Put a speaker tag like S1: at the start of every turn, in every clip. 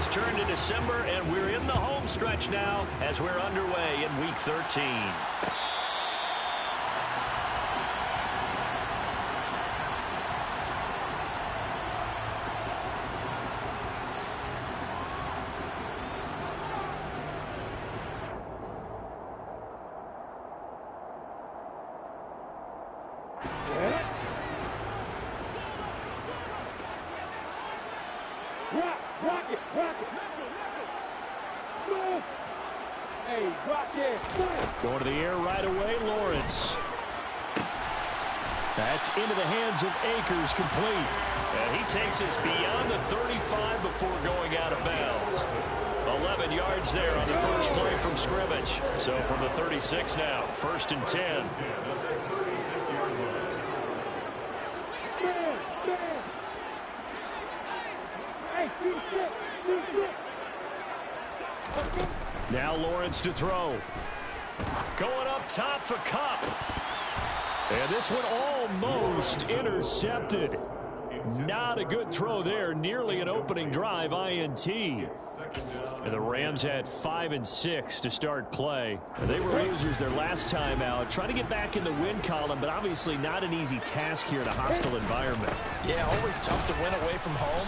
S1: has turned to December, and we're in the home stretch now as we're underway in Week 13. Going to the air right away, Lawrence. That's into the hands of Akers, complete. And he takes us beyond the 35 before going out of bounds. 11 yards there on the first play from scrimmage. So from the 36 now, 1st and 10. Now Lawrence to throw. Going up top for Kupp. And this one almost intercepted. Not a good throw there. Nearly an opening drive INT. And the Rams had 5 and 6 to start play. They were losers their last time out. Trying to get back in the win column, but obviously not an easy task here in a hostile environment.
S2: Yeah, always tough to win away from home.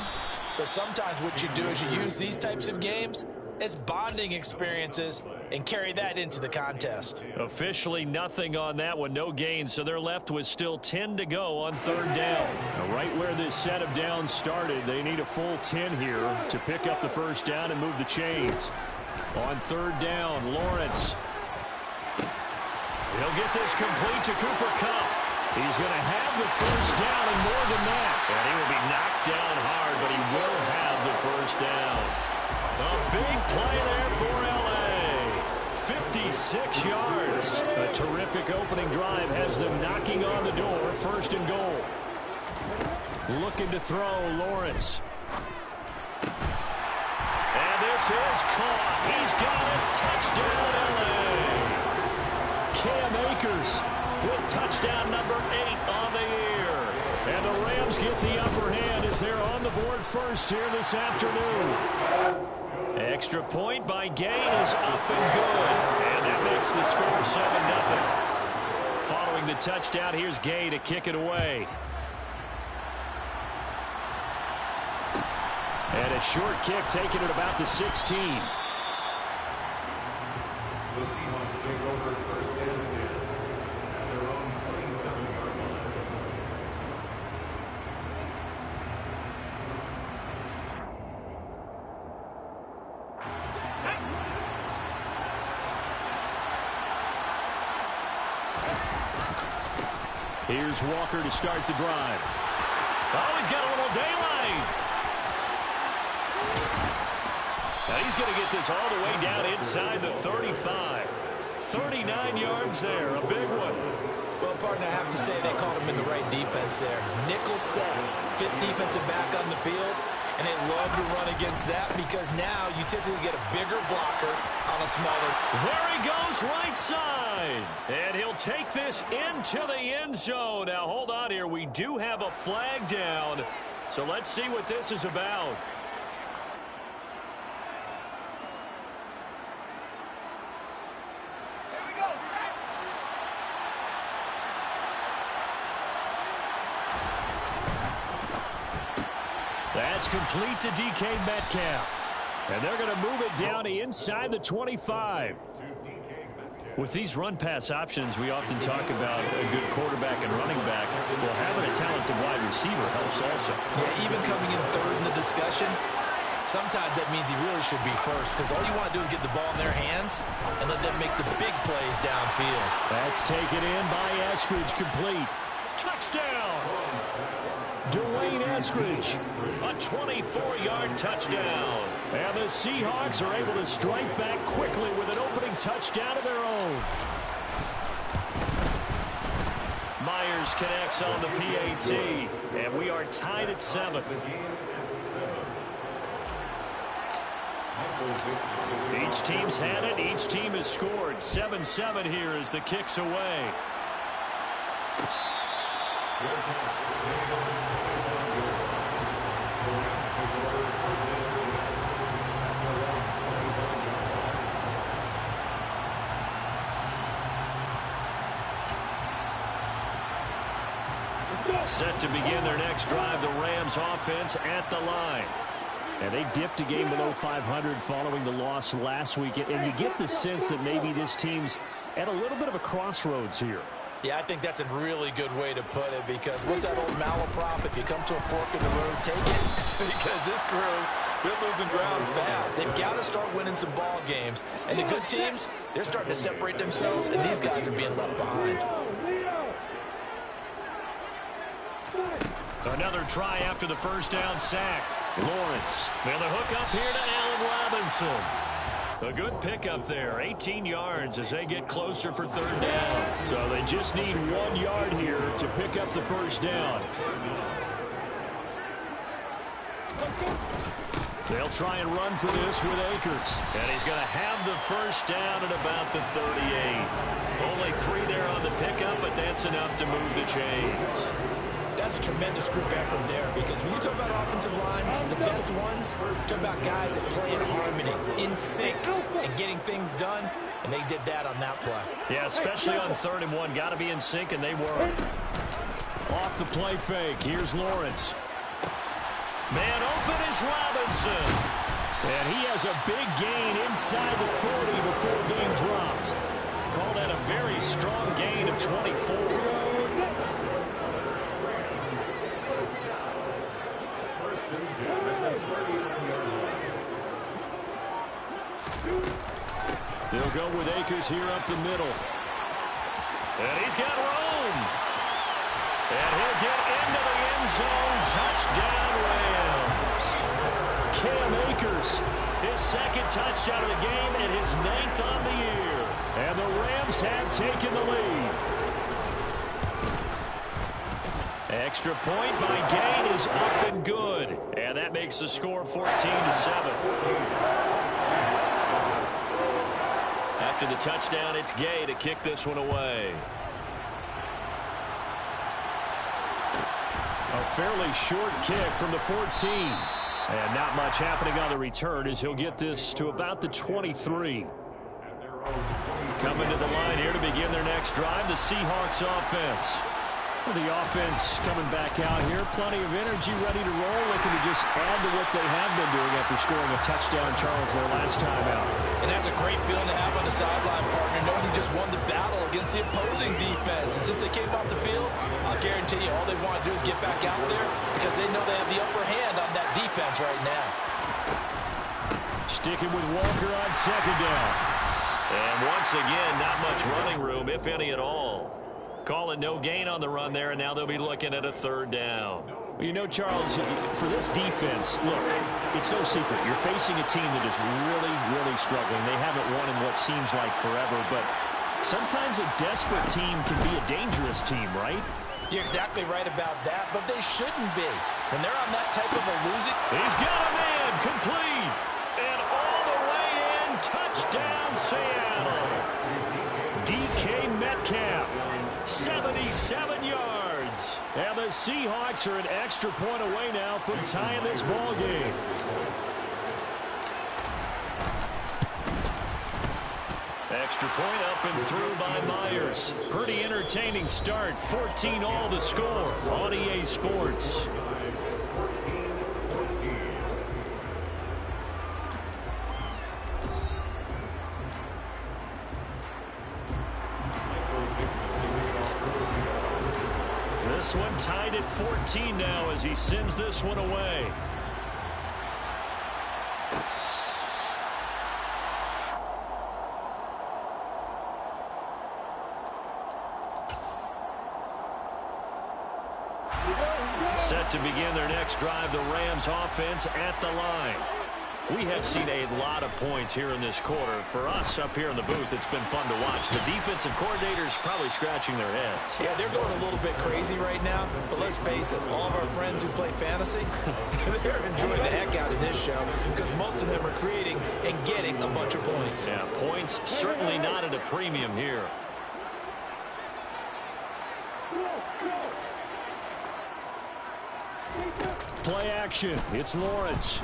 S2: But sometimes what you do is you use these types of games as bonding experiences and carry that into the contest.
S1: Officially nothing on that one, no gain, so they're left with still 10 to go on 3rd down. Now, right where this set of downs started, they need a full 10 here to pick up the 1st down and move the chains. On 3rd down, Lawrence. He'll get this complete to Cooper Kupp. He's going to have the 1st down and more than that. And he will be knocked down hard, but he will have the 1st down. A big play there for L.A. 56 yards. A terrific opening drive has them knocking on the door. 1st and goal. Looking to throw, Lawrence. And this is caught. He's got it. Touchdown, L.A. Cam Akers with touchdown number 8 on the year. And the Rams get the upper hand as they're on the board first here this afternoon. Extra point by Gain is up and good. And that makes the score 7-0. Following the touchdown, here's Gay to kick it away. And a short kick taken at about the 16.
S3: The Seahawks take over 1st and 10 at their own 27-yard line.
S1: Here's Walker to start the drive. Oh, he's got a little daylight. Now he's going to get this all the way down inside the 35. 39 yards there, a big one.
S2: Well, partner, I have to say they called him in the right defense there. Nickel set, 5th defensive back on the field, and they love to run against that because now you typically get a bigger blocker on a smaller.
S1: There he goes, right side. And he'll take this into the end zone. Now, hold on here. We do have a flag down, so let's see what this is about. That's complete to DK Metcalf. And they're going to move it down to inside the 25. With these run-pass options, we often talk about a good quarterback and running back. Well, having a talented wide receiver helps also.
S2: Yeah, even coming in 3rd in the discussion, sometimes that means he really should be first because all you want to do is get the ball in their hands and let them make the big plays downfield.
S1: That's taken in by Eskridge, complete. Touchdown! Dwayne Eskridge, a 24-yard touchdown. And the Seahawks are able to strike back quickly with an opening touchdown of their own. Myers connects on the PAT, and we are tied at 7. Each team's had it. Each team has scored. 7-7 here as the kick's away. Set to begin their next drive, the Rams offense at the line. And they dipped a game below 500 following the loss last week. And you get the sense that maybe this team's at a little bit of a crossroads here.
S2: Yeah, I think that's a really good way to put it, because what's that old malaprop? If you come to a fork in the road, take it. Because this crew, they're losing ground fast. They've got to start winning some ball games. And the good teams, they're starting to separate themselves, and these guys are being left behind.
S1: Another try after the first down sack. Lawrence. And the hook up here to Allen Robinson. A good pickup there. 18 yards as they get closer for third down. So they just need 1 yard here to pick up the first down. They'll try and run for this with Akers. And he's going to have the first down at about the 38. Only 3 there on the pickup, but that's enough to move the chains.
S2: That's a tremendous group effort there, because when you talk about offensive lines, the best ones, talk about guys that play in harmony, in sync, and getting things done, and they did that on that play.
S1: Yeah, especially on 3rd and 1. Got to be in sync, and they were. Off the play fake. Here's Lawrence. Man open is Robinson. And he has a big gain inside the 40 before being dropped. Call that a very strong gain of 24. They'll go with Akers here up the middle. And he's got room. And he'll get into the end zone. Touchdown, Rams. Cam Akers, his 2nd touchdown of the game and his 9th on the year. And the Rams have taken the lead. Extra point by Gain is up and good. And that makes the score 14-7. After the touchdown, it's Gay to kick this one away. A fairly short kick from the 14. And not much happening on the return as he'll get this to about the 23. Coming to the line here to begin their next drive, the Seahawks offense. Well, the offense coming back out here. Plenty of energy, ready to roll. Looking to just add to what they have been doing after scoring a touchdown, Charles, their last time out. And that's a great feeling to have on the sideline, partner, knowing you just won the battle against the opposing defense. And since they came off the field, I'll guarantee you all they want to do is get back out there, because they know they have the upper hand on that defense right now. Sticking with Walker on 2nd down. And once again, not much running room, if any at all. Calling no gain on the run there, and now they'll be looking at a 3rd down. Well, you know, Charles, for this defense, look, it's no secret. You're facing a team that is really, really struggling. They haven't won in what seems like forever, but sometimes a desperate team can be a dangerous team, right? You're exactly right about that, but they shouldn't be. When they're on that type of a losing... He's got a man, complete, and all the way in, touchdown, Seattle. DK Metcalf. 77 yards. And the Seahawks are an extra point away now from tying this ball game. Extra point up and through by Myers. Pretty entertaining start. 14-all the score on EA Sports. This one tied at 14 now as he sends this one away. Set to begin their next drive, the Rams offense at the line. We have seen a lot of points here in this quarter. For us up here in the booth, it's been fun to watch. The defensive coordinators probably scratching their heads. Yeah, they're going a little bit crazy right now. But let's face it, all of our friends who play fantasy, they're enjoying the heck out of this show, because most of them are creating and getting a bunch of points. Yeah, points certainly not at a premium here. Play action. It's Lawrence.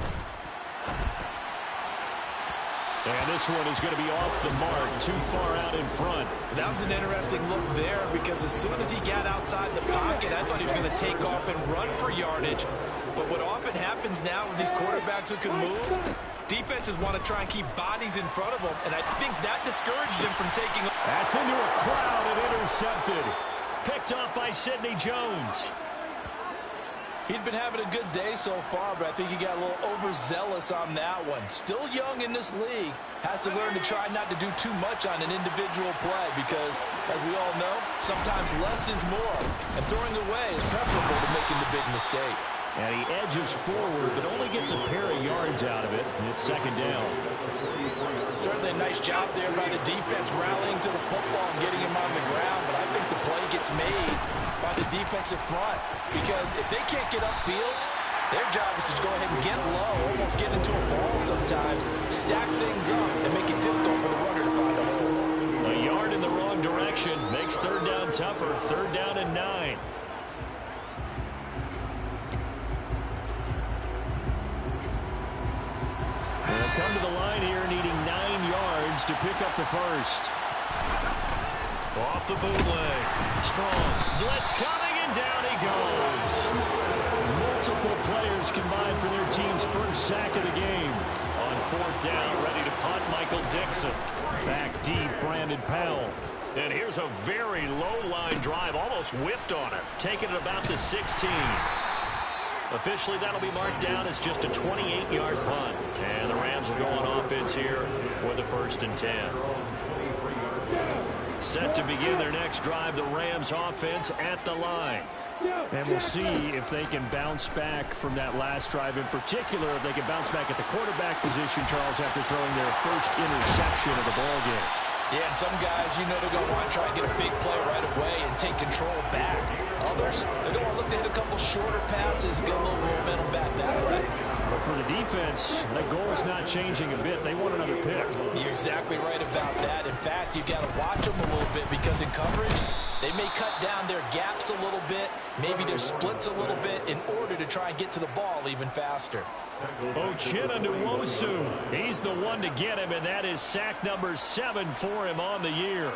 S1: And this one is going to be off the mark, too far out in front.
S2: That was an interesting look there because as soon as he got outside the pocket, I thought he was going to take off and run for yardage. But what often happens now with these quarterbacks who can move, defenses want to try and keep bodies in front of them, and I think that discouraged him from taking.
S1: That's into a crowd and intercepted. Picked up by Sidney Jones.
S2: He'd been having a good day so far, but I think he got a little overzealous on that one. Still young in this league. Has to learn to try not to do too much on an individual play because, as we all know, sometimes less is more. And throwing away is preferable to making the big mistake.
S1: And he edges forward, but only gets a pair of yards out of it, and it's second down.
S2: Certainly a nice job there by the defense rallying to the football and getting him on the ground, but I think the play gets made by the defensive front because if they can't get upfield, their job is to go ahead and get low, almost get into a ball sometimes, stack things up, and make it difficult for the runner to find a hole.
S1: A yard in the wrong direction makes third down tougher. Third down and 9. They'll come to the line here needing 9 yards to pick up the first. Off the bootleg. Strong. Blitz coming, and down he goes. Multiple players combined for their team's first sack of the game. On fourth down, ready to punt, Michael Dixon. Back deep, Brandon Powell. And here's a very low-line drive, almost whiffed on it. Taking it about the 16. Officially, that'll be marked down as just a 28-yard punt. And the Rams will go on offense here with a 1st and 10. Set to begin their next drive, the Rams offense at the line. And we'll see if they can bounce back from that last drive. In particular, if they can bounce back at the quarterback position, Charles, after throwing their first interception of the ballgame.
S2: Yeah, and some guys, you know, they're going to want to try and get a big play right away and take control back. Others, they're going to look to hit a couple shorter passes, get a little momentum back that way.
S1: But for the defense, that goal is not changing a bit. They want another pick.
S2: You're exactly right about that. In fact, you've got to watch them a little bit because in coverage, they may cut down their gaps a little bit, maybe their splits a little bit in order to try and get to the ball even faster.
S1: Uchenna Nwosu, he's the one to get him, and that is sack number 7 for him on the year.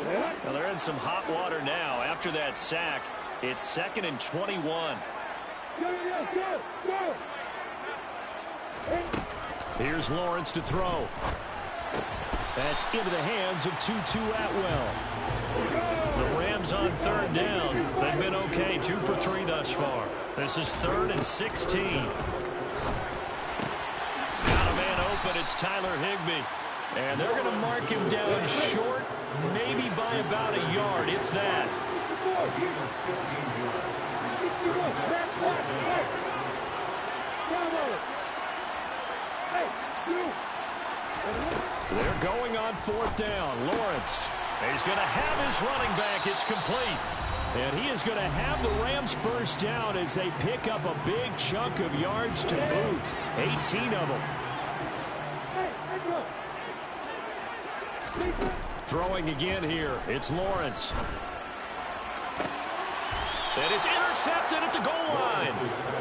S1: Well, they're in some hot water now. After that sack, it's 2nd and 21. Here's Lawrence to throw. That's into the hands of Tutu Atwell. The Rams on third down. They've been okay, 2 for 3 thus far. This is 3rd and 16. Got a man open. It's Tyler Higbee. And they're going to mark him down short, maybe by about a yard, if that. They're going on 4th down. Lawrence. He's going to have his running back. It's complete. And he is going to have the Rams first down as they pick up a big chunk of yards to boot. 18 of them. Throwing again here. It's Lawrence. And it's intercepted at the goal line.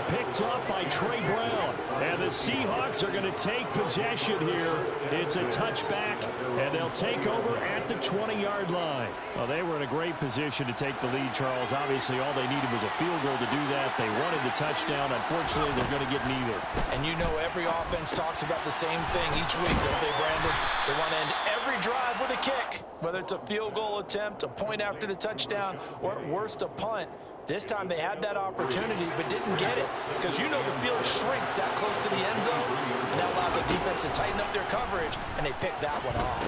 S1: Picked up by Trey Brown. And the Seahawks are going to take possession here. It's a touchback, and they'll take over at the 20-yard line. Well, they were in a great position to take the lead, Charles. Obviously, all they needed was a field goal to do that. They wanted the touchdown. Unfortunately, they're going to get neither.
S2: And you know every offense talks about the same thing each week, don't they, Brandon? They want to end every drive with a kick, whether it's a field goal attempt, a point after the touchdown, or at worst, a punt. This time they had that opportunity but didn't get it because you know the field shrinks that close to the end zone, and that allows the defense to tighten up their coverage, and they picked that one off.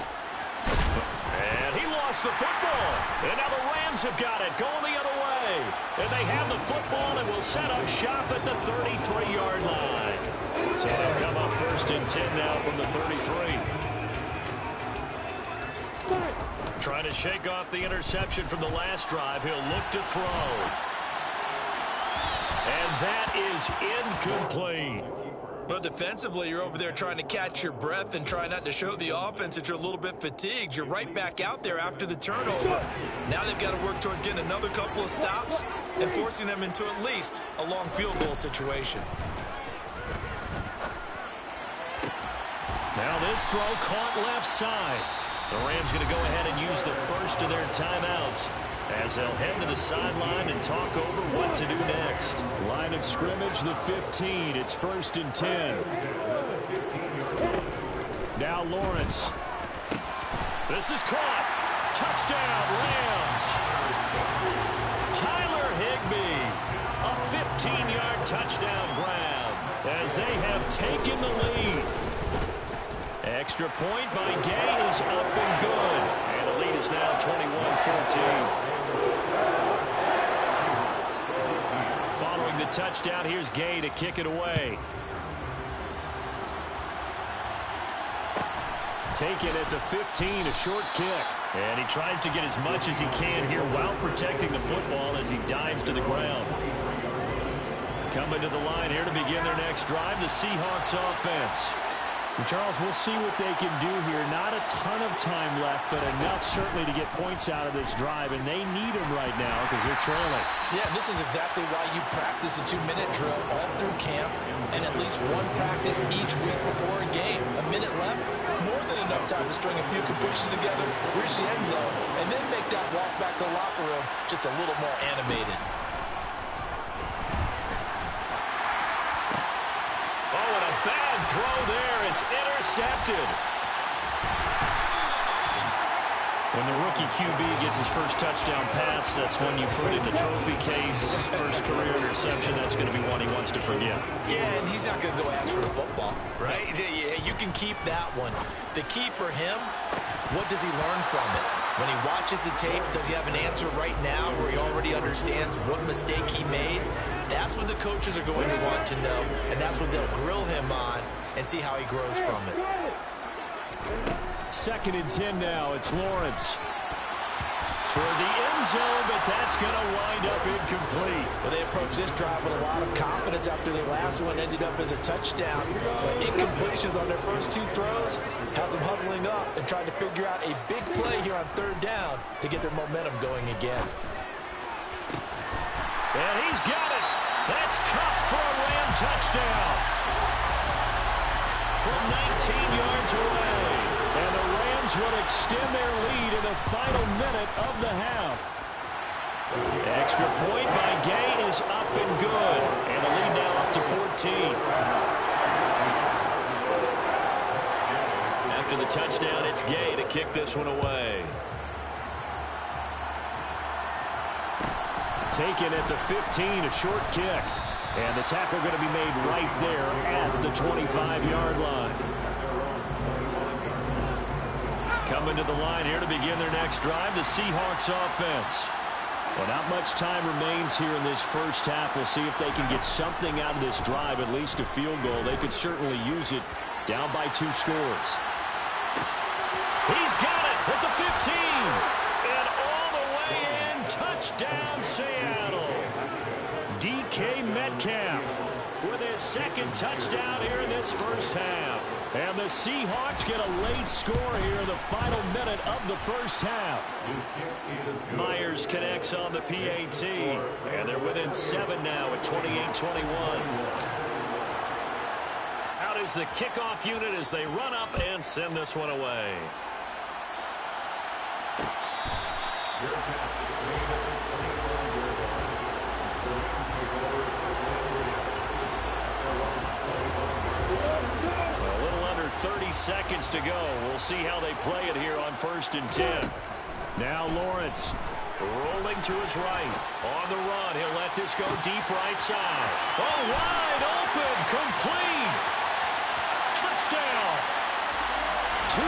S1: And he lost the football. And now the Rams have got it going the other way. And they have the football and will set up shop at the 33-yard line. So they'll come up 1st and 10 now from the 33. Trying to shake off the interception from the last drive. He'll look to throw. And that is incomplete.
S2: Well, defensively, you're over there trying to catch your breath and try not to show the offense that you're a little bit fatigued. You're right back out there after the turnover. Now they've got to work towards getting another couple of stops and forcing them into at least a long field goal situation.
S1: Now this throw caught left side. The Rams going to go ahead and use the first of their timeouts as they'll head to the sideline and talk over what to do next. Line of scrimmage, the 15. It's 1st and 10. Now Lawrence. This is caught. Touchdown, Rams. Tyler Higbee. A 15-yard touchdown grab as they have taken the lead. Extra point by Gay is up and good. And the lead is now 21-14. Following the touchdown, here's Gay to kick it away. Taken at the 15, a short kick. And he tries to get as much as he can here while protecting the football as he dives to the ground. Coming to the line here to begin their next drive, the Seahawks offense. And Charles, we'll see what they can do here. Not a ton of time left, but enough certainly to get points out of this drive, and they need them right now because they're trailing.
S2: Yeah, this is exactly why you practice a 2-minute drill all through camp and at least one practice each week before a game. A minute left, more than enough time to string a few completions together, reach the end zone, and then make that walk back to the locker room just a little more animated.
S1: Bad throw there. It's intercepted. When the rookie QB gets his first touchdown pass, that's when you put in the trophy case. First career interception, that's going to be one he wants to forget.
S2: Yeah, and he's not going to go ask for the football, right? You can keep that one. The key for him, what does he learn from it? When he watches the tape, does he have an answer right now where he already understands what mistake he made? That's what the coaches are going to want to know, and that's what they'll grill him on and see how he grows from it.
S1: 2nd and 10 now. It's Lawrence. Toward the end zone, but that's going to wind up incomplete.
S2: Well, they approached this drive with a lot of confidence after their last one ended up as a touchdown. But incompletions on their first 2 throws has them huddling up and trying to figure out a big play here on 3rd down to get their momentum going again.
S1: And he's got it. That's Cup for a Ram touchdown. From 19 yards away. And the Rams will extend their lead in the final minute of the half. Extra point by Gay is up and good. And the lead now up to 14. After the touchdown, it's Gay to kick this one away. Taken at the 15, a short kick. And the tackle going to be made right there at the 25-yard line. Coming to the line here to begin their next drive, the Seahawks offense. Well, not much time remains here in this first half. We'll see if they can get something out of this drive, at least a field goal. They could certainly use it down by 2 scores. He's got it at the 15. And all the way in, touchdown Seattle. DK Metcalf with his 2nd touchdown here in this first half. And the Seahawks get a late score here in the final minute of the first half. Myers connects on the PAT. And they're within 7 now at 28-21. Out is the kickoff unit as they run up and send this one away. A little under 30 seconds to go. We'll see how they play it here on 1st and 10. Now Lawrence rolling to his right. On the run, he'll let this go deep right side. Oh, wide open, complete. Touchdown. 2-2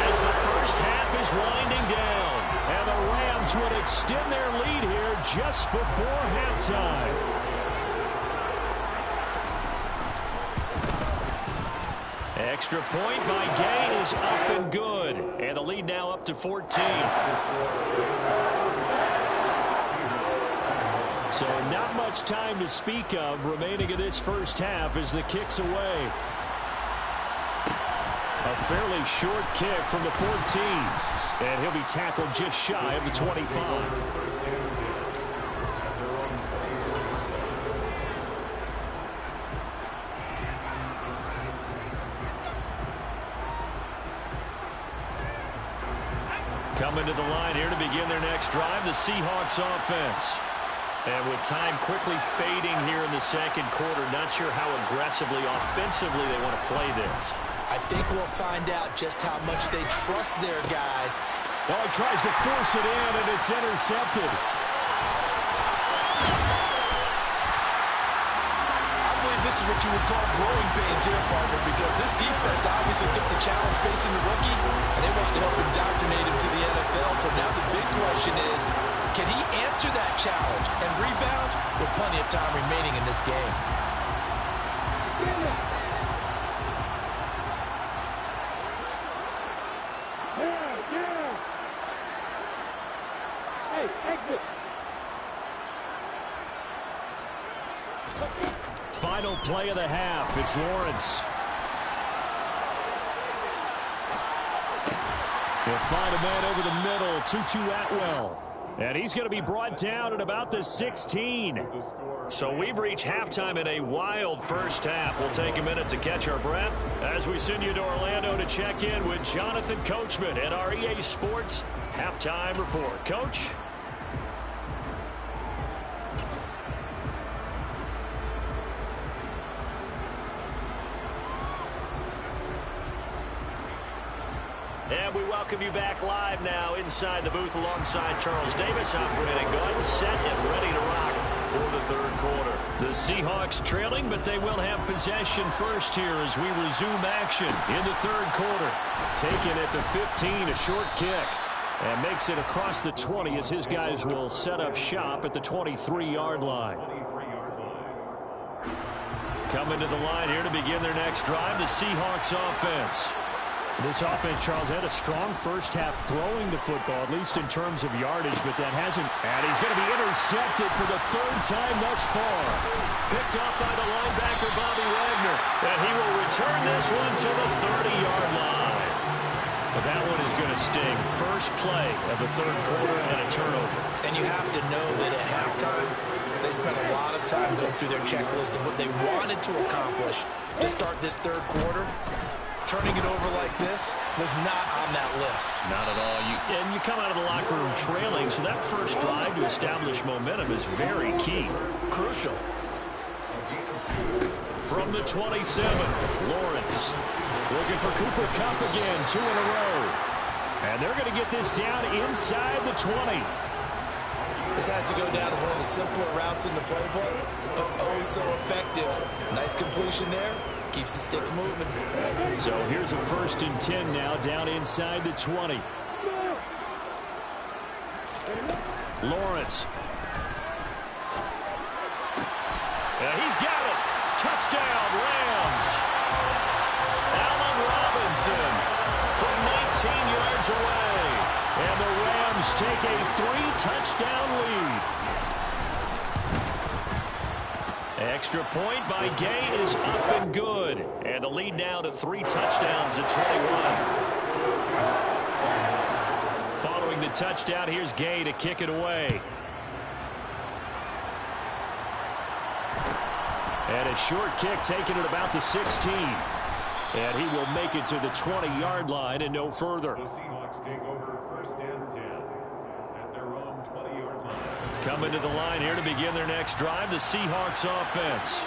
S1: as the first half is winding down. And the Rams would extend their lead here just before halftime. Extra point by Gay is up and good. And the lead now up to 14. So not much time to speak of remaining in this first half as the kick's away. A fairly short kick from the 14. And he'll be tackled just shy of the 25. Coming to the line here to begin their next drive, the Seahawks offense. And with time quickly fading here in the second quarter, not sure how aggressively, offensively they want to play this.
S2: I think we'll find out just how much they trust their guys.
S1: Oh, he tries to force it in, and it's intercepted.
S2: This is what you would call growing pains here, partner, because this defense obviously took the challenge facing the rookie, and they wanted to help indoctrinate him to the NFL. So now the big question is, can he answer that challenge and rebound with plenty of time remaining in this game?
S3: Hey, exit.
S1: Final play of the half. It's Lawrence. He'll find a man over the middle. 2-2 Atwell. And he's going to be brought down at about the 16. So we've reached halftime in a wild first half. We'll take a minute to catch our breath as we send you to Orlando to check in with Jonathan Coachman at our EA Sports Halftime Report. Coach? And we welcome you back live now inside the booth alongside Charles Davis. I'm Brandon Gaudin, set and ready to rock for the third quarter. The Seahawks trailing, but they will have possession first here as we resume action in the third quarter. Taken at the 15, a short kick. And makes it across the 20 as his guys will set up shop at the 23-yard line. Coming to the line here to begin their next drive, the Seahawks offense. This offense, Charles, had a strong first half throwing the football, at least in terms of yardage, but that hasn't. And he's going to be intercepted for the third time thus far. Picked up by the linebacker, Bobby Wagner. And he will return this one to the 30-yard line. But that one is going to sting. First play of the third quarter and a turnover.
S2: And you have to know that at halftime, they spent a lot of time going through their checklist of what they wanted to accomplish to start this third quarter. Turning it over like this was not on that list.
S1: Not at all. And you come out of the locker room trailing, so that first drive to establish momentum is very key.
S2: Crucial.
S1: From the 27, Lawrence looking for Cooper Kupp again, 2 in a row. And they're going to get this down inside the 20.
S2: This has to go down as one of the simpler routes in the playbook, but oh so effective. Nice completion there. Keeps the sticks moving.
S1: So here's a 1st and 10 now, down inside the 20. Lawrence. And he's got it. Touchdown, Rams. Allen Robinson from 19 yards away. And the Rams take a 3-touchdown lead. Extra point by Gay is up and good. And the lead now to 3 touchdowns at 21. Following the touchdown, here's Gay to kick it away. And a short kick taken at about the 16. And he will make it to the 20-yard line and no further.
S3: The Seahawks take over 1st and 10 at their own 20-yard line.
S1: Coming to the line here to begin their next drive, the Seahawks offense.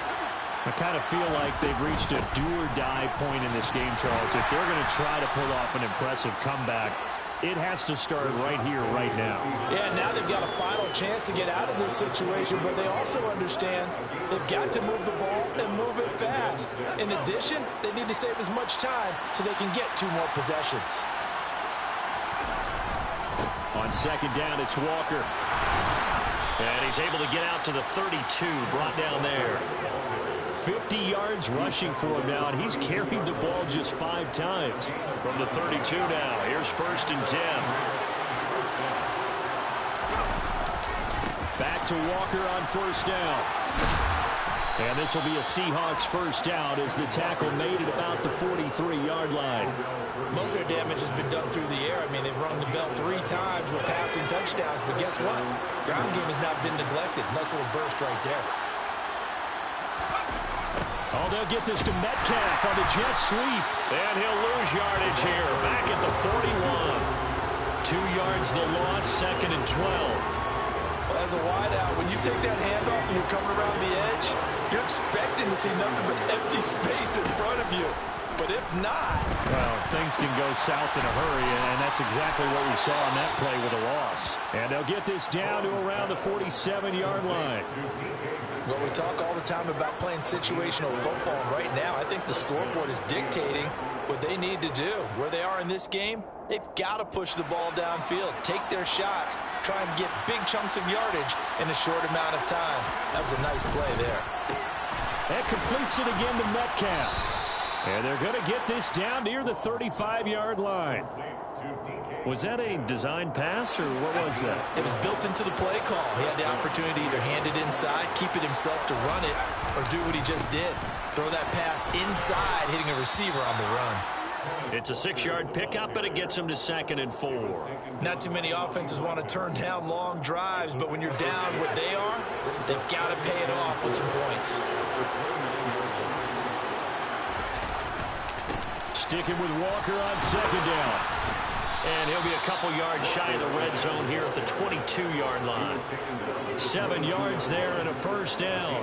S1: I kind of feel like they've reached a do-or-die point in this game, Charles. If they're going to try to pull off an impressive comeback, it has to start right here, right now.
S2: Yeah, now they've got a final chance to get out of this situation, but they also understand they've got to move the ball and move it fast. In addition, they need to save as much time so they can get 2 more possessions.
S1: On 2nd down, it's Walker. And he's able to get out to the 32, brought down there. 50 yards rushing for him now, and he's carried the ball just 5 times. From the 32 now, here's 1st and 10. Back to Walker on 1st down. And this will be a Seahawks 1st down as the tackle made at about the 43-yard line.
S2: Most of their damage has been done through the air. I mean, they've rung the bell 3 times with passing touchdowns, but guess what? Ground game has not been neglected. Nice little burst right there.
S1: Oh, they'll get this to Metcalf on the jet sweep. And he'll lose yardage here, back at the 41. 2 yards the loss, 2nd and 12.
S2: Well, as a wideout, when you take that handoff and you're coming around the edge, you're expecting to see nothing but empty space in front of you. But if not...
S1: Well, things can go south in a hurry, and that's exactly what we saw on that play with a loss. And they'll get this down to around the 47-yard line.
S2: Well, we talk all the time about playing situational football, and right now I think the scoreboard is dictating what they need to do. Where they are in this game, they've got to push the ball downfield, take their shots, try and get big chunks of yardage in a short amount of time. That was a nice play there.
S1: That completes it again to Metcalf. And they're going to get this down near the 35-yard line. Was that a design pass, or what was that?
S2: It was built into the play call. He had the opportunity to either hand it inside, keep it himself to run it, or do what he just did. Throw that pass inside, hitting a receiver on the run.
S1: It's a 6-yard pickup, and it gets him to 2nd and 4.
S2: Not too many offenses want to turn down long drives, but when you're down what they are, they've got to pay it off with some points.
S1: Sticking with Walker on 2nd down. And he'll be a couple yards shy of the red zone here at the 22-yard line. 7 yards there and a 1st down.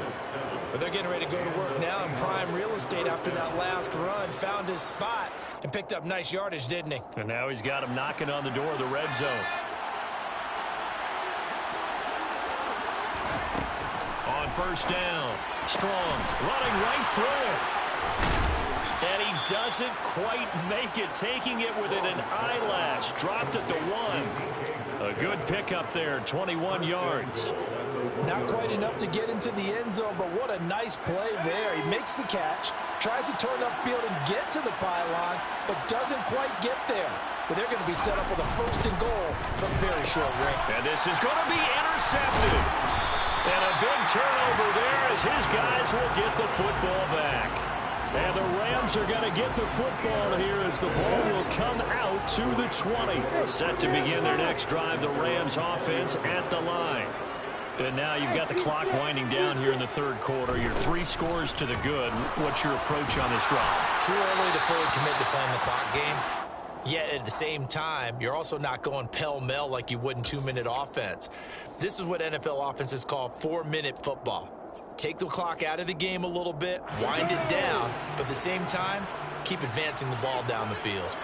S2: But they're getting ready to go to work now in prime real estate after that last run. Found his spot and picked up nice yardage, didn't he?
S1: And now he's got him knocking on the door of the red zone. On 1st down, Strong running right through it. And he doesn't quite make it, taking it within an eyelash. Dropped at the 1. A good pickup there, 21 yards.
S2: Not quite enough to get into the end zone, but what a nice play there. He makes the catch, tries to turn upfield and get to the pylon, but doesn't quite get there. But they're going to be set up with a 1st and goal from very short range.
S1: And this is going to be intercepted. And a big turnover there as his guys will get the football back. And the Rams are going to get the football here as the ball will come out to the 20. Set to begin their next drive, the Rams offense at the line. And now you've got the clock winding down here in the 3rd quarter. You're 3 scores to the good. What's your approach on this drive?
S2: Too early to fully commit to playing the clock game. Yet at the same time, you're also not going pell-mell like you would in 2-minute offense. This is what NFL offenses call 4-minute football. Take the clock out of the game a little bit, wind it down, but at the same time, keep advancing the ball down the field.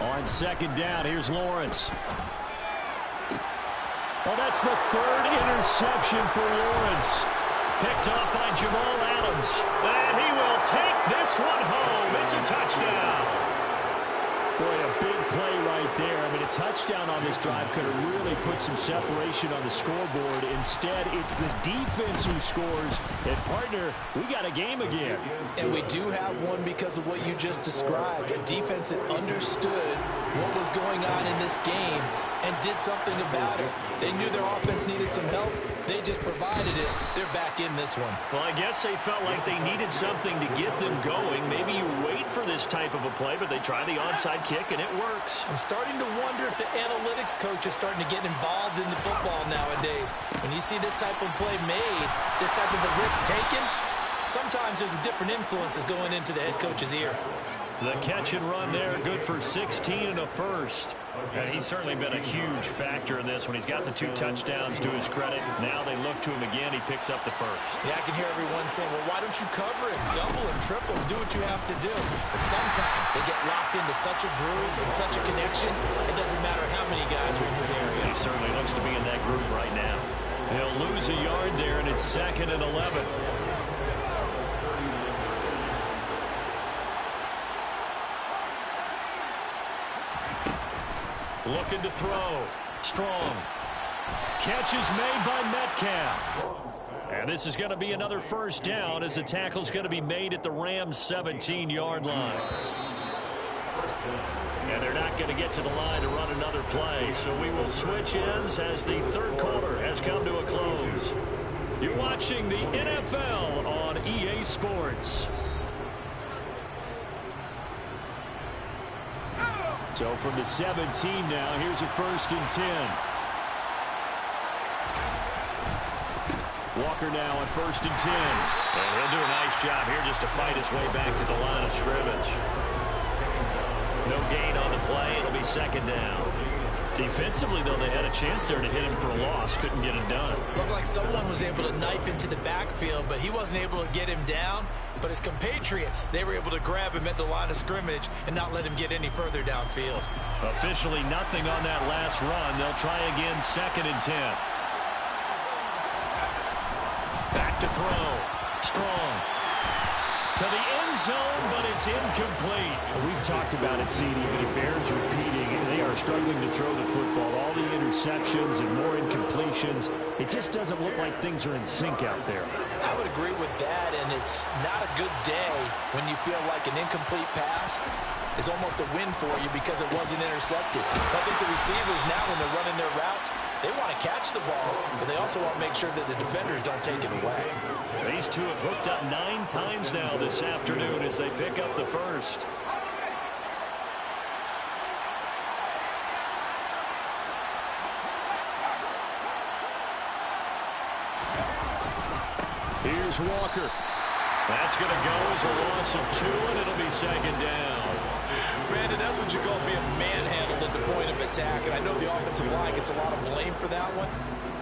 S1: On 2nd down, here's Lawrence. Well, that's the 3rd interception for Lawrence. Picked up by Jamal Adams. And he will take this one home. It's a touchdown. Boy, a big play right there. I mean, a touchdown on this drive could have really put some separation on the scoreboard. Instead, it's the defense who scores. And, partner, we got a game again.
S2: And we do have one because of what you just described. A defense that understood what was going on in this game and did something about it. They knew their offense needed some help. They just provided it. They're back in this one.
S1: Well, I guess they felt like they needed something to get them going. Maybe you wait for this type of a play, but they try the onside kick, and it works.
S2: I'm starting to wonder if the analytics coach is starting to get involved in the football nowadays. When you see this type of play made, this type of a risk taken, sometimes there's a different influences going into the head coach's ear.
S1: The catch and run there, good for 16 and a 1st. And he's certainly been a huge factor in this when he's got the 2 touchdowns to his credit. Now they look to him again. He picks up the 1st.
S2: Yeah, I can hear everyone saying, well, why don't you cover him, double him, triple him, do what you have to do. But sometimes they get locked into such a groove and such a connection, it doesn't matter how many guys are in his area.
S1: He certainly looks to be in that groove right now. He'll lose a yard there, and it's 2nd and 11. Looking to throw. Strong. Catch is made by Metcalf. And this is going to be another 1st down as the tackle's going to be made at the Rams' 17-yard line. And they're not going to get to the line to run another play, so we will switch ends as the 3rd quarter has come to a close. You're watching the NFL on EA Sports. So from the 17 now, here's a 1st and 10. Walker now on 1st and 10. And he'll do a nice job here just to fight his way back to the line of scrimmage. No gain on the play. It'll be second down. Defensively, though, they had a chance there to hit him for a loss. Couldn't get it done.
S2: Looked like someone was able to knife into the backfield, but he wasn't able to get him down. But his compatriots, they were able to grab him at the line of scrimmage and not let him get any further downfield.
S1: Officially nothing on that last run. They'll try again, 2nd and 10. Back to throw. Strong. To the end zone, but it's incomplete.
S4: We've talked about it, CD, but it bears repeating. They are struggling to throw the football. All the interceptions and more incompletions. It just doesn't look like things are in sync out there.
S2: I would agree with that, and it's not a good day when you feel like an incomplete pass is almost a win for you because it wasn't intercepted. I think the receivers now, when they're running their routes, they want to catch the ball, but they also want to make sure that the defenders don't take it away.
S1: These two have hooked up 9 times now this afternoon as they pick up the first. Here's Walker. That's going to go as a loss of 2, and it'll be second down.
S2: Brandon, that's what you call being manhandled at the point of attack, and I know the offensive line gets a lot of blame for that one.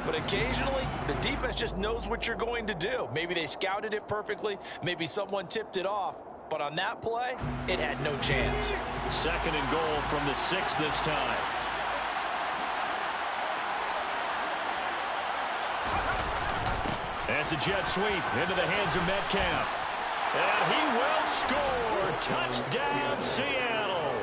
S2: But occasionally, the defense just knows what you're going to do. Maybe they scouted it perfectly. Maybe someone tipped it off. But on that play, it had no chance.
S1: 2nd and goal from the 6 this time. That's a jet sweep into the hands of Metcalf. And he will score. Touchdown, Seattle.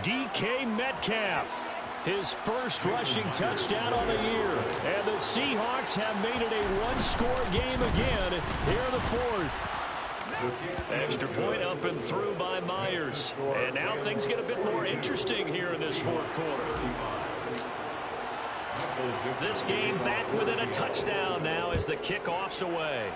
S1: DK Metcalf. His first rushing touchdown on the year. And the Seahawks have made it a one-score game again here in the 4th. Extra point up and through by Myers. And now things get a bit more interesting here in this 4th quarter. This game back within a touchdown now as the kickoff's away.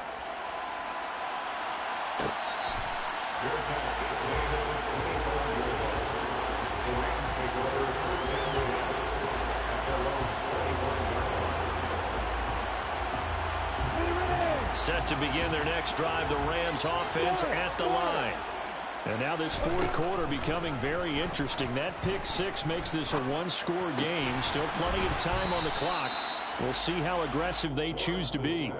S1: Set to begin their next drive, the Rams offense at the line. And now this 4th quarter becoming very interesting. That pick 6 makes this a one-score game. Still plenty of time on the clock. We'll see how aggressive they choose to be.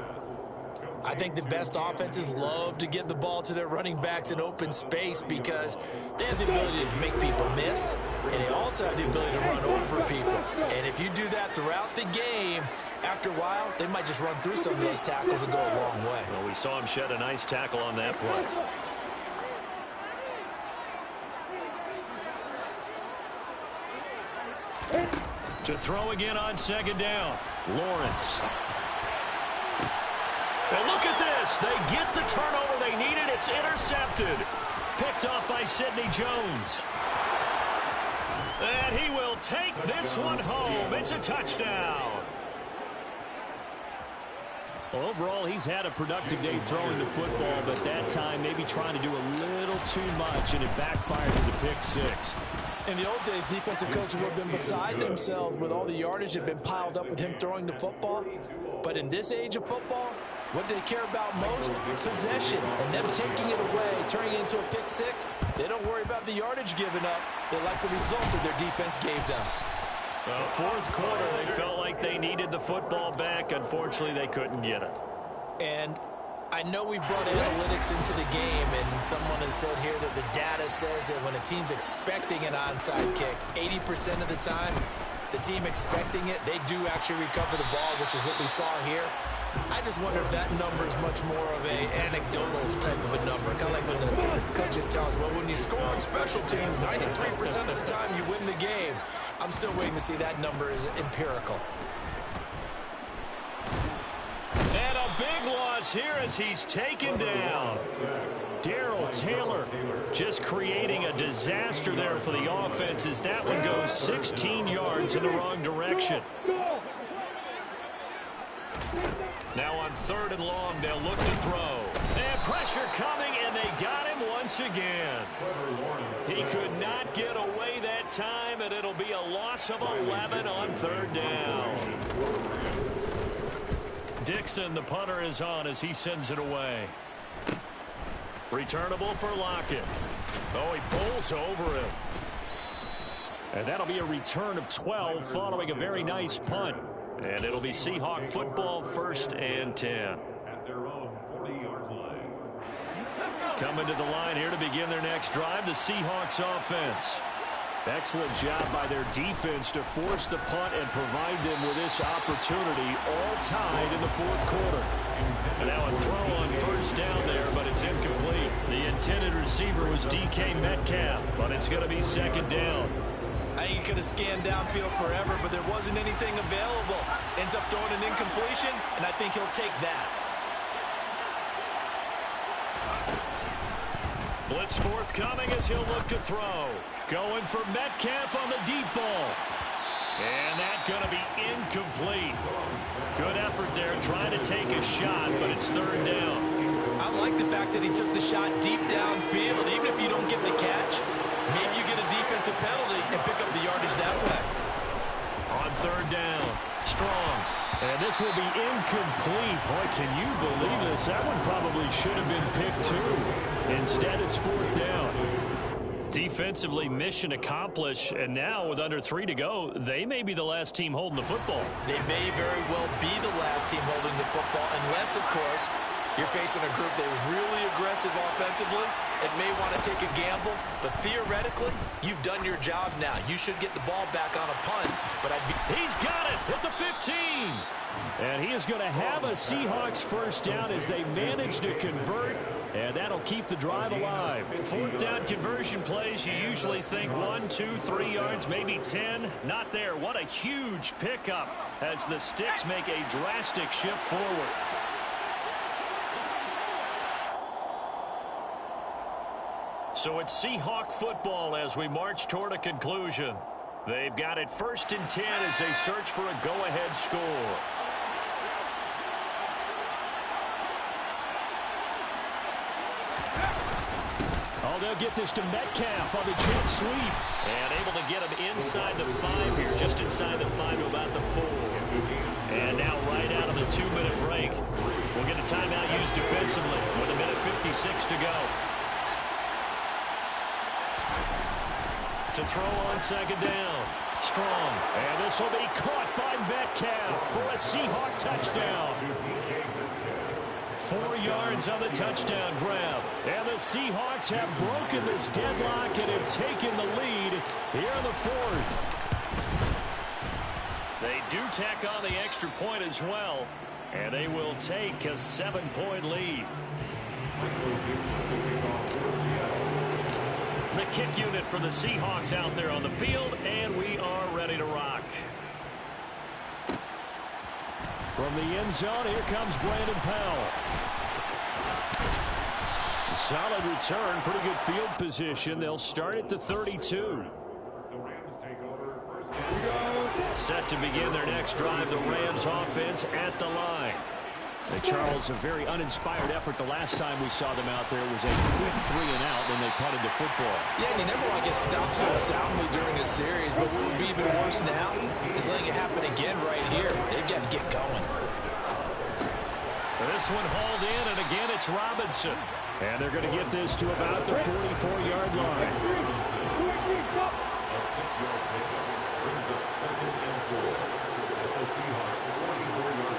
S2: I think the best offenses love to get the ball to their running backs in open space because they have the ability to make people miss, and they also have the ability to run over people. And if you do that throughout the game, after a while, they might just run through some of those tackles and go a long way.
S1: Well, we saw him shed a nice tackle on that play. To throw again on 2nd down. Lawrence. And look at this. They get the turnover they needed. It's intercepted. Picked off by Sidney Jones. And he will take this one home. It's a touchdown. Well, overall, he's had a productive day throwing the football, but that time maybe trying to do a little too much, and it backfired with the pick 6.
S2: In the old days, defensive coaches would have been beside themselves with all the yardage that had been piled up with him throwing the football. But in this age of football, what they care about most? Possession. And them taking it away, turning it into a pick 6, they don't worry about the yardage given up. They like the result that their defense gave them.
S1: Well, 4th quarter, they felt like they needed the football back. Unfortunately, they couldn't get it.
S2: And I know we brought analytics into the game, and someone has said here that the data says that when a team's expecting an onside kick, 80% of the time, the team expecting it, they do actually recover the ball, which is what we saw here. I just wonder if that number is much more of a anecdotal type of a number. Kind of like when the coaches tell us, well, when you score on special teams, 93% of the time you win the game. I'm still waiting to see that number is empirical.
S1: And a big loss here as he's taken down. Darrell Taylor just creating a disaster there for the offense as that one goes 16 yards in the wrong direction. Now on 3rd and long, they'll look to throw. And pressure coming, and they got him once again. He could not get away that time, and it'll be a loss of 11 on 3rd down. Dixon, the punter, is on as he sends it away. Returnable for Lockett. Oh, he pulls over him.
S4: And that'll be a return of 12 following a very nice punt. And it'll be Seahawk football, 1st and 10.
S3: At their own 40-yard line.
S4: Coming to the line here to begin their next drive, the Seahawks offense. Excellent job by their defense to force the punt and provide them with this opportunity, all tied in the 4th quarter. And now a throw on 1st down there, but it's incomplete. The intended receiver was DK Metcalf, but it's going to be 2nd down.
S2: I think he could have scanned downfield forever, but there wasn't anything available. Ends up throwing an incompletion, and I think he'll take that.
S1: Blitz forthcoming as he'll look to throw. Going for Metcalf on the deep ball. And that's going to be incomplete. Good effort there trying to take a shot, but it's 3rd down.
S2: I like the fact that he took the shot deep downfield. Even if you don't get the catch, maybe you get a defensive penalty and pick up the yardage that way.
S1: On 3rd down, Strong.
S4: And this will be incomplete. Boy, can you believe this? That one probably should have been picked too. Instead, it's 4th down. Defensively, mission accomplished. And now, with under 3 to go, they may be the last team holding the football.
S2: They may very well be the last team holding the football, unless, of course, you're facing a group that is really aggressive offensively and may want to take a gamble. But theoretically, you've done your job now. You should get the ball back on a punt. But
S1: He's got it at the 15.
S4: And he is going to have a Seahawks 1st down as they manage to convert. And that'll keep the drive alive.
S1: 4th down conversion plays, you usually think 1, 2, 3 yards, maybe 10. Not there. What a huge pickup as the Sticks make a drastic shift forward. So it's Seahawk football as we march toward a conclusion. They've got it 1st and 10 as they search for a go-ahead score.
S4: Oh, they'll get this to Metcalf on the jet sweep.
S1: And able to get him inside the 5 here, just inside the 5 to about the 4. And now right out of the 2-minute break, we'll get a timeout used defensively with 1:56 to go. To throw on 2nd down. Strong.
S4: And this will be caught by Metcalf for a Seahawk touchdown.
S1: 4 yards on the touchdown grab.
S4: And the Seahawks have broken this deadlock and have taken the lead here in the 4th.
S1: They do tack on the extra point as well. And they will take a 7-point lead. The kick unit for the Seahawks out there on the field, and we are ready to rock.
S4: From the end zone, here comes Brandon Powell. Solid return, pretty good field position. They'll start at the 32.
S3: The Rams take over 1st down.
S1: Set to begin their next drive, the Rams offense at the line.
S4: And Charles, a very uninspired effort the last time we saw them out there was a quick 3 and out when they punted the football.
S2: Yeah, and you never want to get stopped so soundly during a series, but what would be even worse now is letting it happen again right here. They've got to get going.
S1: This one hauled in, and again it's Robinson.
S4: And they're going to get this to about the 44-yard line.
S3: A 6-yard pickup brings up 2nd and 4 at the Seahawks 44-yard line.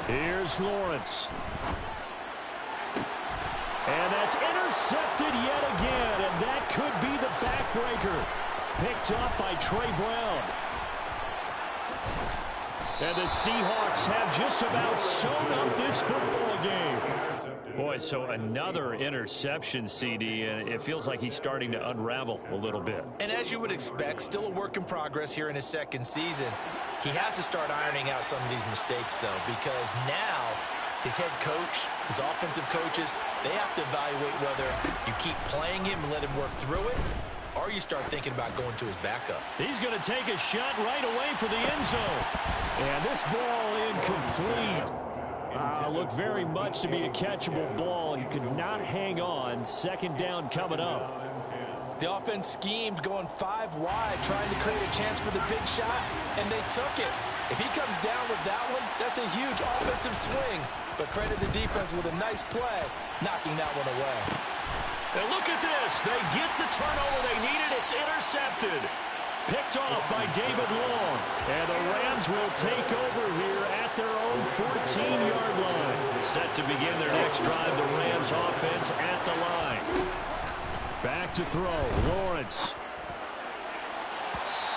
S4: Here's Lawrence. And that's intercepted yet again, and that could be the backbreaker. Picked up by Trey Brown. And the Seahawks have just about sewn up this football game.
S1: Boy, so another interception, CD, and it feels like he's starting to unravel a little bit.
S2: And as you would expect, still a work in progress here in his 2nd season. He has to start ironing out some of these mistakes, though, because now his head coach, his offensive coaches, they have to evaluate whether you keep playing him and let him work through it, or you start thinking about going to his backup.
S1: He's going to take a shot right away for the end zone.
S4: And this ball incomplete. Looked very much to be a catchable ball. He could not hang on. 2nd down coming up.
S2: The offense schemed going 5 wide, trying to create a chance for the big shot, and they took it. If he comes down with that one, that's a huge offensive swing. But credit the defense with a nice play, knocking that one away.
S1: And look at this. They get the turnover they needed. It's intercepted. Picked off by David Long. And the Rams will take over here at their own 14-yard line. Set to begin their next drive, the Rams offense at the line. Back to throw, Lawrence.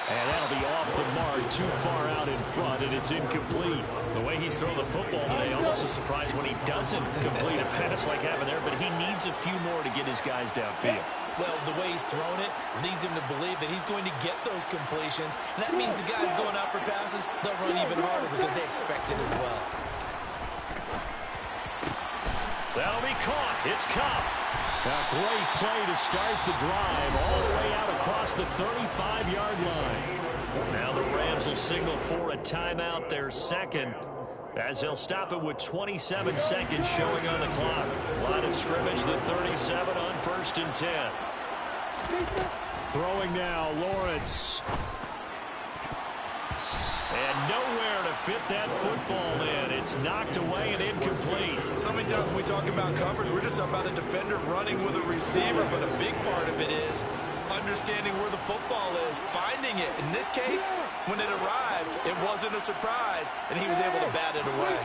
S1: And that'll be off the mark, too far out in front, and it's incomplete. The way he's thrown the football today, almost a surprise when he doesn't complete a pass like happened there, but he needs a few more to get his guys downfield.
S2: Well, the way he's thrown it leads him to believe that he's going to get those completions. And that means the guys going out for passes, they'll run even harder because they expect it as well.
S1: That'll be caught. It's Cup. A great play to start the drive all the way out across the 35-yard line. Now the Rams will signal for a timeout, their second, as they'll stop it with 27 seconds showing on the clock. Line of scrimmage, the 37 on 1st and 10. Throwing now, Lawrence. And nowhere to fit that football in. It's knocked away and incomplete.
S2: So many times when we talk about coverage, we're just about a defender running with a receiver, but a big part of it is understanding where the football is, finding it. In this case, when it arrived, it wasn't a surprise, and he was able to bat it away.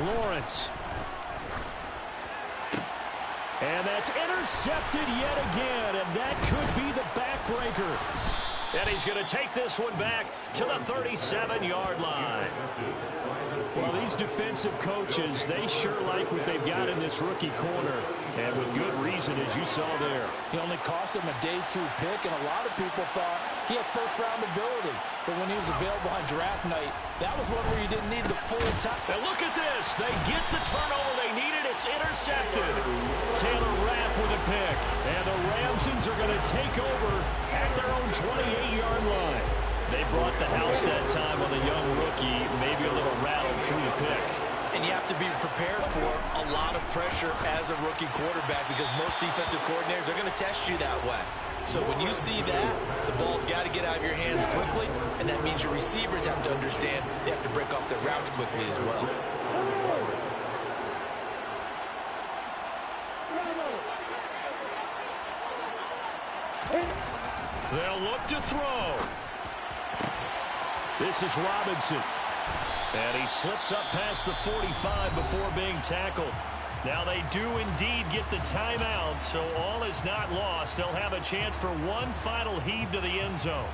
S1: Lawrence. And that's intercepted yet again, and that could be the backbreaker. And he's going to take this one back to the 37-yard line. Well, these defensive coaches, they sure like what they've got in this rookie corner, and with good reason, as you saw there.
S5: He only cost him a day 2 pick, and a lot of people thought he had first-round ability. But when he was available on draft night, that was one where you didn't need the full time.
S1: And look at this. They get the turnover they needed. It's intercepted. Taylor Rapp with a pick. And the Ramsons are going to take over at their own 28-yard line. They brought the house that time on the young rookie, maybe a little rattled through the pick.
S2: And you have to be prepared for a lot of pressure as a rookie quarterback because most defensive coordinators are going to test you that way. So when you see that, the ball's got to get out of your hands quickly, and that means your receivers have to understand they have to break off their routes quickly as well.
S1: They'll look to throw. This is Robinson. And he slips up past the 45 before being tackled. Now they do indeed get the timeout, so all is not lost. They'll have a chance for one final heave to the end zone.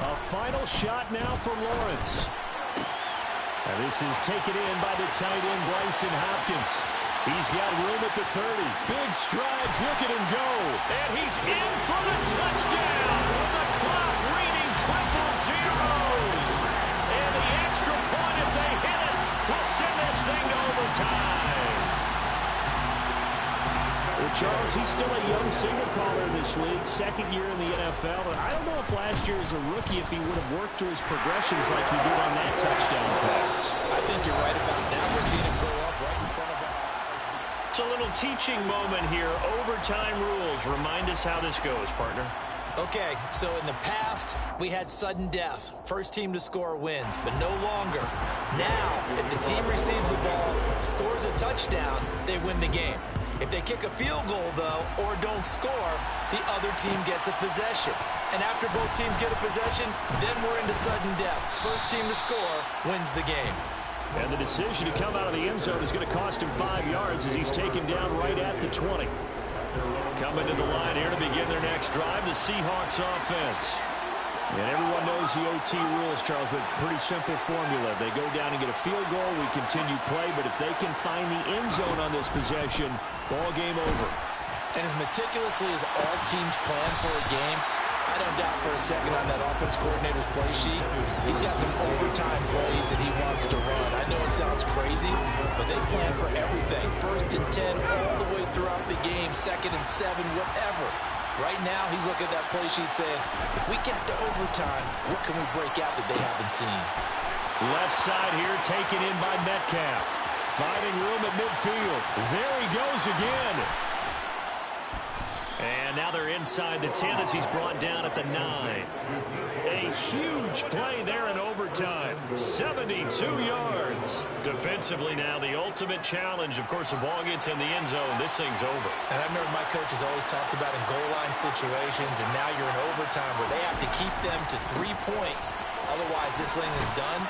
S1: A final shot now for Lawrence. And this is taken in by the tight end, Bryson Hopkins. He's got room at the 30. Big strides. Look at him go. And he's in for the touchdown with the clock reading triple zeros. And the extra point, if they hit it, will send this thing to overtime. Well, Charles, he's still a young signal caller in this league, second year in the NFL. And I don't know if last year as a rookie, if he would have worked through his progressions like he did on that touchdown pass.
S2: I think you're right about that. We're seeing him grow up right in front of us.
S1: It's a little teaching moment here. Overtime rules. Remind us how this goes, partner.
S2: Okay, so in the past, we had sudden death. First team to score wins, but no longer. Now, if the team receives the ball, scores a touchdown, they win the game. If they kick a field goal, though, or don't score, the other team gets a possession. And after both teams get a possession, then we're into sudden death. First team to score wins the game.
S1: And the decision to come out of the end zone is going to cost him 5 yards as he's taken down right at the 20. Coming to the line here to begin their next drive, the Seahawks offense. And everyone knows the OT rules, Charles, but pretty simple formula. They go down and get a field goal, we continue play, but if they can find the end zone on this possession, ball game over.
S5: And as meticulously as all teams plan for a game, I don't doubt for a second on that offense coordinator's play sheet, he's got some overtime plays that he wants to run. I know it sounds crazy, but they plan for everything. 1st and 10 all the way throughout the game, 2nd and 7, whatever. Right now, he's looking at that play sheet saying, if we get to overtime, what can we break out that they haven't seen?
S1: Left side here taken in by Metcalf. Finding room at midfield. There he goes again.
S4: And now they're inside the 10 as he's brought down at the 9. A huge play there in overtime. 72 yards. Defensively now, the ultimate challenge. Of course, the ball gets in the end zone. This thing's over.
S2: And I remember my coach has always talked about in goal line situations, and now you're in overtime where they have to keep them to 3 points. Otherwise, this thing is done.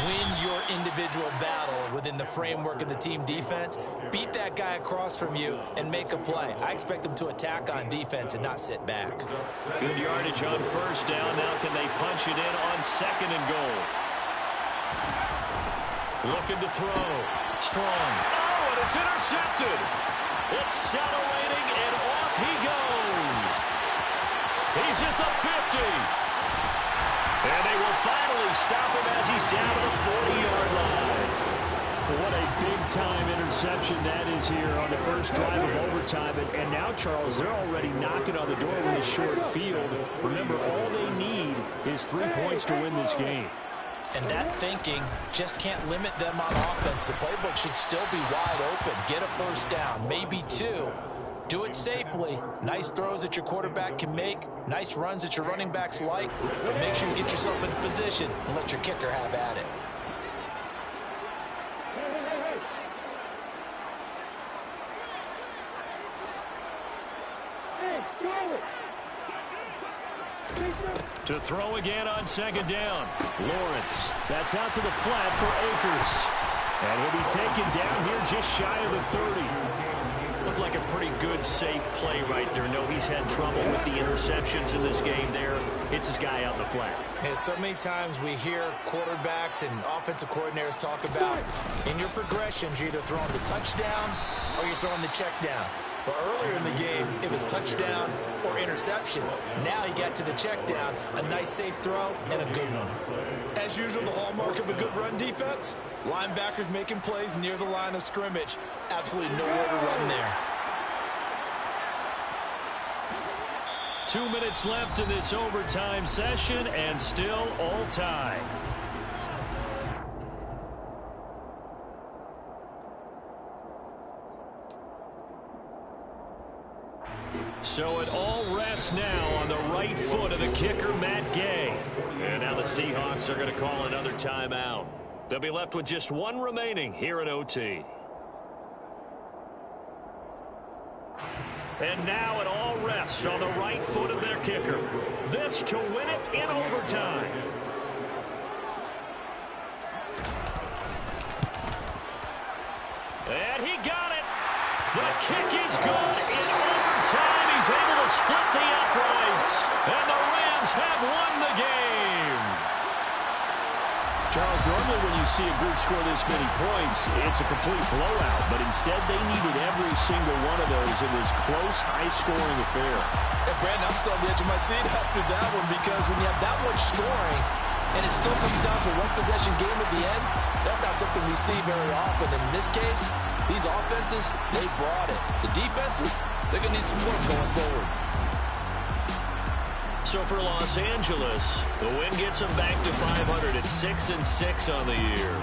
S2: Win your individual battle within the framework of the team defense. Beat that guy across from you and make a play. I expect them to attack on defense and not sit back.
S4: Good yardage on first down. Now can they punch it in on 2nd and goal? Looking to throw. Strong. Oh, and it's intercepted. It's scintillating, and off he goes. He's at the 50. And they will finally stop him as he's down to the 40-yard line. What a big-time interception that is here on the first drive of overtime. And now, Charles, they're already knocking on the door with a short field. Remember, all they need is 3 points to win this game.
S5: And that thinking just can't limit them on offense. The playbook should still be wide open. Get a first down, maybe 2. Do it safely. Nice throws that your quarterback can make. Nice runs that your running backs like. But make sure you get yourself into position and let your kicker have at it.
S4: To throw again on 2nd down. Lawrence. That's out to the flat for Akers. And he'll be taken down here just shy of the 30. Looked like a pretty good, safe play right there. No, he's had trouble with the interceptions in this game there. Hits his guy out in the flat.
S2: And so many times we hear quarterbacks and offensive coordinators talk about in your progressions, you're either throwing the touchdown or you're throwing the check down. But earlier in the game, it was touchdown or interception. Now he got to the check down, a nice safe throw, and a good one. As usual, the hallmark of a good run defense, linebackers making plays near the line of scrimmage. Absolutely nowhere to run there.
S4: 2 minutes left in this overtime session, and still all tied. So it all rests now on the right foot of the kicker, Matt Gay. And now the Seahawks are going to call another timeout. They'll be left with just 1 remaining here in OT. And now it all rests on the right foot of their kicker. This to win it in overtime. And he got it. The kick is good in overtime. He's able to split the uprights. And the Rams have won the game. Charles, normally when you see a group score this many points, it's a complete blowout. But instead, they needed every single one of those. It was close, high-scoring affair.
S5: And Brandon, I'm still on the edge of my seat after that one because when you have that much scoring and it still comes down to a one-possession game at the end, that's not something we see very often. And in this case, these offenses, they brought it. The defenses, they're going to need some work going forward.
S4: So for Los Angeles, the win gets them back to 500 at 6-6 on the year.